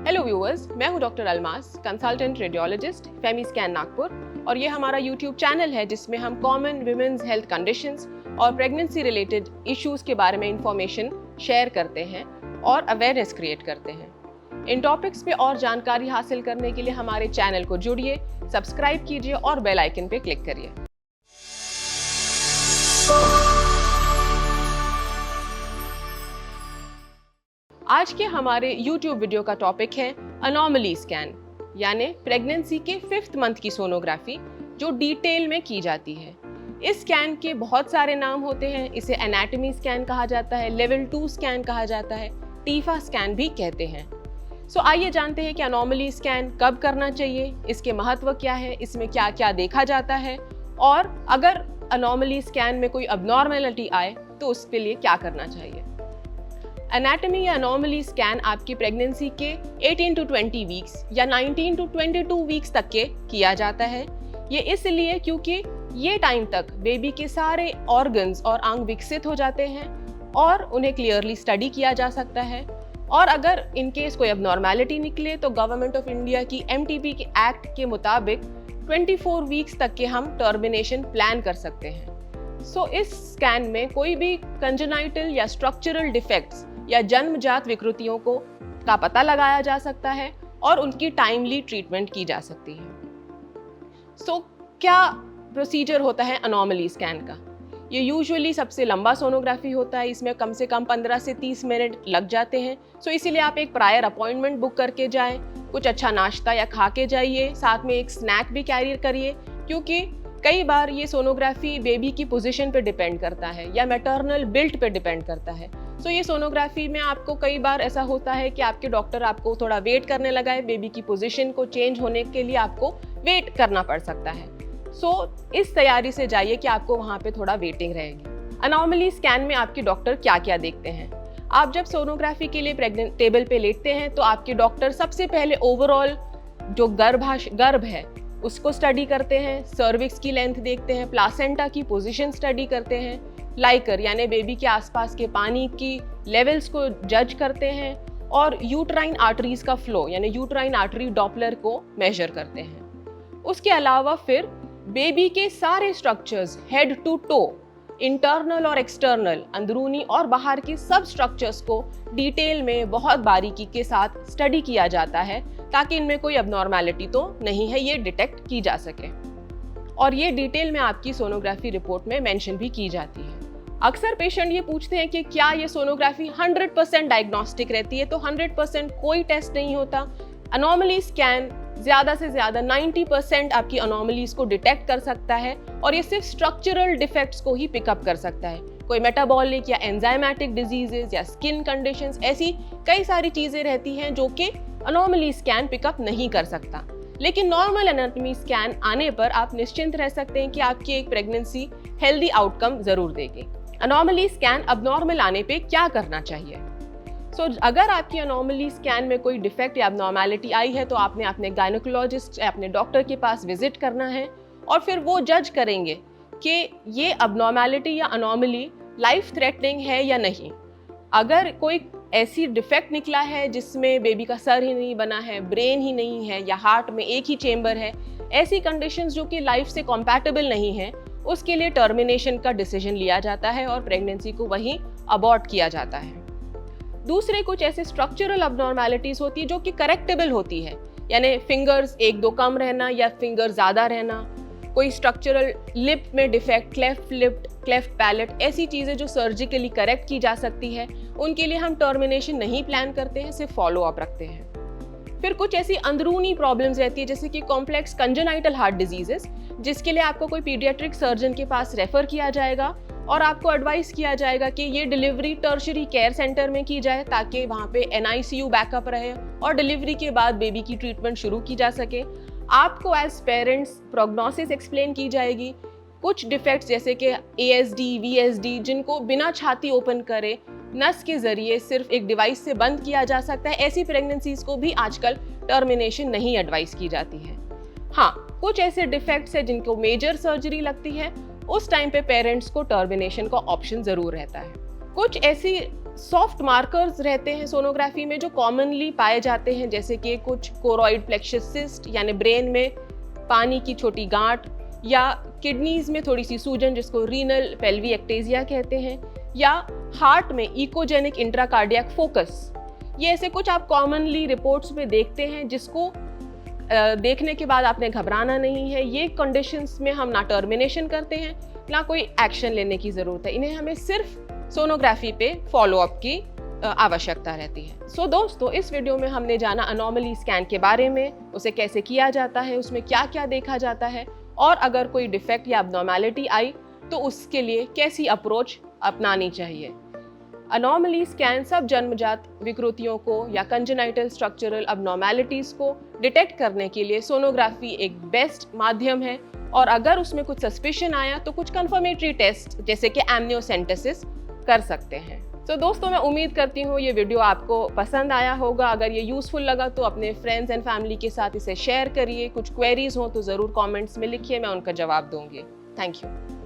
Hello viewers, मैं हूं doctor Almas, consultant radiologist, femi scan Nagpur. और ये हमारा यूट्यूब चैनल है जिसमें हम कॉमन विमेंस हेल्थ कंडीशंस और प्रेगनेंसी रिलेटेड इश्यूज के बारे में इंफॉर्मेशन शेयर करते हैं और अवेयरनेस क्रिएट करते हैं। इन टॉपिक्स पे और जानकारी हासिल करने के लिए हमारे चैनल को जुड़िए, सब्सक्राइब कीजिए और बेल आइकन पे क्लिक करिए। आज के हमारे YouTube वीडियो का टॉपिक है अनोमली स्कैन, यानी प्रेगनेंसी के 5th मंथ की सोनोग्राफी जो डिटेल में की जाती है। इस स्कैन के बहुत सारे नाम होते हैं। इसे एनाटॉमी स्कैन कहा जाता है, लेवल 2 स्कैन कहा जाता है, टीफा स्कैन भी कहते हैं। सो आइए जानते हैं कि अनोमली स्कैन कब करना चाहिए, इसके महत्व क्या है, इसमें क्या क्या देखा जाता है और अगर अनोमली स्कैन में कोई अबनॉर्मैलिटी आए तो उसके लिए क्या करना चाहिए। एनाटॉमी या अनोमली स्कैन आपकी प्रेगनेंसी के 18 to 20 वीक्स या 19 to 22 वीक्स तक के किया जाता है। ये इसलिए क्योंकि ये टाइम तक बेबी के सारे ऑर्गन्स और अंग विकसित हो जाते हैं और उन्हें क्लियरली स्टडी किया जा सकता है। और अगर इनकेस कोई अबनॉर्मैलिटी निकले तो गवर्नमेंट ऑफ इंडिया की MTP के एक्ट के मुताबिक 24 वीक्स तक के हम टर्मिनेशन प्लान कर सकते हैं। सो इस स्कैन में कोई भी कंजेनाइटल या स्ट्रक्चरल डिफेक्ट्स या जन्मजात विकृतियों का पता लगाया जा सकता है और उनकी टाइमली ट्रीटमेंट की जा सकती है। सो क्या प्रोसीजर होता है अनोमली स्कैन का? ये यूजुअली सबसे लंबा सोनोग्राफी होता है। इसमें कम से कम 15 से 30 मिनट लग जाते हैं। सो इसीलिए आप एक प्रायर अपॉइंटमेंट बुक करके जाएं, कुछ अच्छा नाश्ता या खा के जाइए, साथ में एक स्नैक भी कैरी करिए, क्योंकि कई बार ये सोनोग्राफी बेबी की पोजीशन पे डिपेंड करता है या मैटरनल बिल्ट पे डिपेंड करता है। सो ये सोनोग्राफी में आपको कई बार ऐसा होता है कि आपके डॉक्टर आपको थोड़ा वेट करने लगा है, बेबी की पोजीशन को चेंज होने के लिए आपको वेट करना पड़ सकता है। सो इस तैयारी से जाइए कि आपको वहाँ पे थोड़ा वेटिंग रहेगी। अनोमली स्कैन में आपके डॉक्टर क्या क्या देखते हैं? आप जब सोनोग्राफी के लिए प्रेग्नेंट टेबल पे लेटते हैं तो आपके डॉक्टर सबसे पहले ओवरऑल जो गर्भ है उसको स्टडी करते हैं, सर्विक्स की लेंथ देखते हैं, प्लासेंटा की पोजीशन स्टडी करते हैं, लाइकर यानी बेबी के आसपास के पानी की लेवल्स को जज करते हैं और यूट्राइन आर्टरीज का फ्लो यानी यूट्राइन आर्टरी डॉपलर को मेजर करते हैं। उसके अलावा फिर बेबी के सारे structures head to toe, internal और एक्सटर्नल, अंदरूनी और बाहर के सब स्ट्रक्चर्स को डिटेल में बहुत बारीकी के साथ स्टडी किया जाता है ताकि इनमें कोई अबनॉर्मैलिटी तो नहीं है, ये डिटेक्ट की जा सके। और ये डिटेल में आपकी सोनोग्राफी रिपोर्ट में मेंशन भी की जाती है। अक्सर पेशेंट ये पूछते हैं कि क्या ये सोनोग्राफी 100% डायग्नोस्टिक रहती है? तो 100% कोई टेस्ट नहीं होता। अनोमली स्कैन ज्यादा से ज्यादा 90% आपकी अनोमलीज को डिटेक्ट कर सकता है और ये सिर्फ स्ट्रक्चरल डिफेक्ट्स को ही पिकअप कर सकता है। कोई मेटाबॉलिक या एंजाइमेटिक डिजीजेस या स्किन कंडीशंस, ऐसी कई सारी चीजें रहती हैं जो कि अनोमली स्कैन पिकअप नहीं कर सकता। लेकिन नॉर्मल एनाटॉमी स्कैन आने पर आप निश्चिंत रह सकते हैं कि आपकी एक प्रेगनेंसी हेल्दी आउटकम जरूर देगी। अनोमली स्कैन अबनॉर्मल आने पे क्या करना चाहिए? अगर आपकी अनोमली स्कैन में कोई डिफेक्ट या अबनॉर्मैलिटी आई है तो आपने अपने गायनेकोलॉजिस्ट या अपने डॉक्टर के पास विजिट करना है और फिर वो जज करेंगे कि ये अबनॉर्मैलिटी या अनोमली लाइफ थ्रेटनिंग है या नहीं। अगर कोई ऐसी डिफेक्ट निकला है जिसमें बेबी का सर ही नहीं बना है, ब्रेन ही नहीं है या हार्ट में एक ही चेंबर है, ऐसी कंडीशंस जो कि लाइफ से कॉम्पैटिबल नहीं है, उसके लिए टर्मिनेशन का डिसीजन लिया जाता है और प्रेगनेंसी को वहीं अबॉर्ट किया जाता है। दूसरे कुछ ऐसे स्ट्रक्चरल अबनॉर्मैलिटीज होती है जो कि करेक्टेबल होती है, यानी फिंगर्स 1-2 कम रहना या फिंगर ज्यादा रहना, कोई स्ट्रक्चरल लिप में defect, cleft lip, cleft palate, ऐसी चीजें जो सर्जिकली करेक्ट की जा सकती है, उनके लिए हम टर्मिनेशन नहीं प्लान करते हैं, सिर्फ फॉलो अप रखते हैं। फिर कुछ ऐसी अंदरूनी प्रॉब्लम्स रहती है जैसे कि कॉम्प्लेक्स कंजेनाइटल हार्ट डिजीजेस, जिसके लिए आपको कोई पीडियाट्रिक सर्जन के पास रेफर किया जाएगा और आपको एडवाइस किया जाएगा कि ये डिलीवरी टर्शरी केयर सेंटर में की जाए ताकि वहाँ पे NICU बैकअप रहे और डिलीवरी के बाद बेबी की ट्रीटमेंट शुरू की जा सके। आपको एज पेरेंट्स प्रोग्नोसिस एक्सप्लेन की जाएगी। कुछ डिफेक्ट्स जैसे कि ASD, VSD, जिनको बिना छाती ओपन करे नस के जरिए सिर्फ एक डिवाइस से बंद किया जा सकता है, ऐसी प्रेगनेंसीज को भी आजकल टर्मिनेशन नहीं एडवाइस की जाती है। हाँ, कुछ ऐसे डिफेक्ट्स है जिनको मेजर सर्जरी लगती है, उस टाइम पे पेरेंट्स को टर्मिनेशन का ऑप्शन जरूर रहता है। कुछ ऐसी सॉफ्ट मार्कर्स रहते हैं सोनोग्राफी में जो कॉमनली पाए जाते हैं, जैसे कि कुछ कोरॉइड प्लेक्सस सिस्ट यानी ब्रेन में पानी की छोटी गांठ, या किडनीज में थोड़ी सी सूजन जिसको रीनल पेल्वी एक्टेजिया कहते हैं, या हार्ट में इकोजेनिक इंट्राकार्डियक फोकस। ये ऐसे कुछ आप कॉमनली रिपोर्ट्स में देखते हैं जिसको देखने के बाद आपने घबराना नहीं है। ये कंडीशंस में हम ना टर्मिनेशन करते हैं ना कोई एक्शन लेने की ज़रूरत है, इन्हें हमें सिर्फ सोनोग्राफी पे फॉलोअप की आवश्यकता रहती है। सो दोस्तों, इस वीडियो में हमने जाना अनोमली स्कैन के बारे में, उसे कैसे किया जाता है, उसमें क्या क्या देखा जाता है, और अगर कोई डिफेक्ट या अबनॉर्मैलिटी आई तो उसके लिए कैसी अप्रोच अपनानी चाहिए। अनोमली स्कैन सब जन्मजात विकृतियों को या कंजेनाइटल स्ट्रक्चरल अबनॉर्मैलिटीज को डिटेक्ट करने के लिए सोनोग्राफी एक बेस्ट माध्यम है, और अगर उसमें कुछ सस्पिशन आया तो कुछ कंफर्मेटरी टेस्ट जैसे कि एमनियोसेंटेसिस कर सकते हैं। तो दोस्तों, मैं उम्मीद करती हूँ ये वीडियो आपको पसंद आया होगा। अगर ये यूजफुल लगा तो अपने फ्रेंड्स एंड फैमिली के साथ इसे शेयर करिए। कुछ क्वेरीज हो तो ज़रूर कमेंट्स में लिखिए, मैं उनका जवाब दूंगी। Thank you.